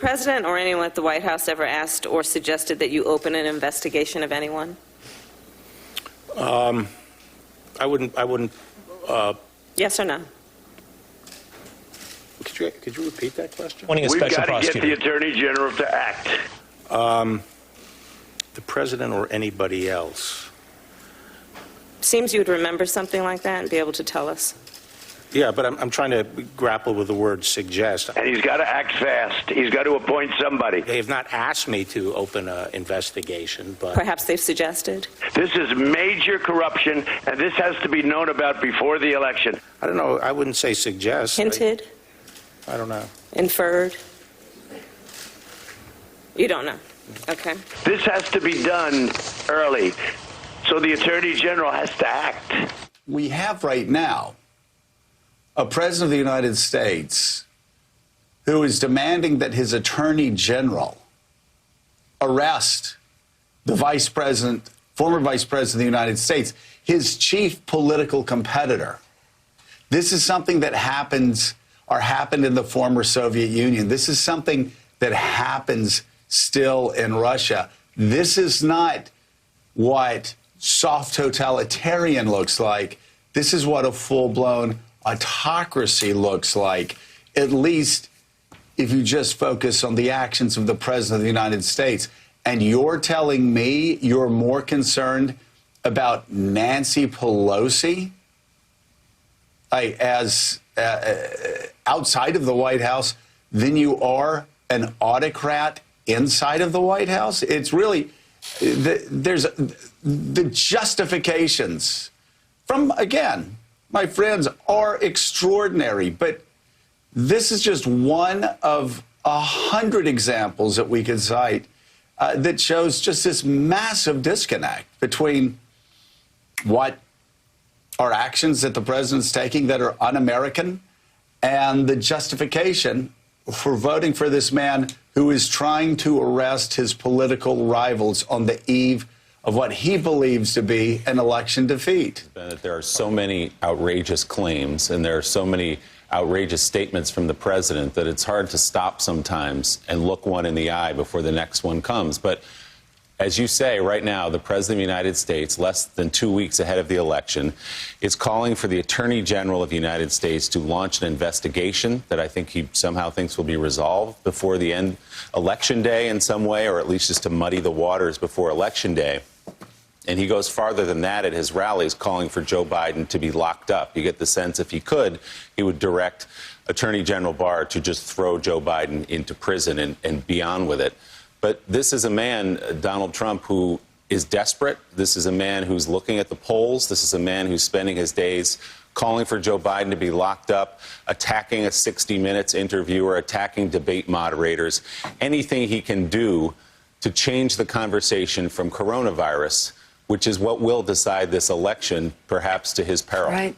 president or anyone at the White House ever asked or suggested that you open an investigation of anyone? I wouldn't. Yes or no? Could you repeat that question? We've got to get the Attorney General to act. The president or anybody else? Seems you would remember something like that and be able to tell us. Yeah, but I'm trying to grapple with the word suggest. And he's got to act fast. He's got to appoint somebody. They have not asked me to open an investigation, but... Perhaps they've suggested. This is major corruption, and this has to be known about before the election. I don't know. I wouldn't say suggest. Hinted? I don't know. Inferred? You don't know. Okay. This has to be done early, so the Attorney General has to act. We have right now a president of the United States who is demanding that his Attorney General arrest the Vice President, former Vice President of the United States, his chief political competitor. This is something that happened in the former Soviet Union. This is something that happens still in Russia. This is not what soft totalitarian looks like. This is what a full-blown autocracy looks like, at least if you just focus on the actions of the President of the United States. And you're telling me you're more concerned about Nancy Pelosi as outside of the White House than you are an autocrat inside of the White House? It's really, there's the justifications from, again, my friends, are extraordinary, but this is just one of 100 examples that we could cite that shows just this massive disconnect between what are actions that the president's taking that are un-American and the justification for voting for this man who is trying to arrest his political rivals on the eve of what he believes to be an election defeat. That there are so many outrageous claims and there are so many outrageous statements from the president that it's hard to stop sometimes and look one in the eye before the next one comes. But as you say, right now, the President of the United States, less than 2 weeks ahead of the election, is calling for the Attorney General of the United States to launch an investigation that I think he somehow thinks will be resolved before the end election day in some way, or at least just to muddy the waters before election day. And he goes farther than that at his rallies, calling for Joe Biden to be locked up. You get the sense if he could, he would direct Attorney General Barr to just throw Joe Biden into prison and be on with it. But this is a man, Donald Trump, who is desperate. This is a man who's looking at the polls. This is a man who's spending his days calling for Joe Biden to be locked up, attacking a 60 Minutes interviewer, attacking debate moderators, anything he can do to change the conversation from coronavirus, which is what will decide this election, perhaps to his peril. Right.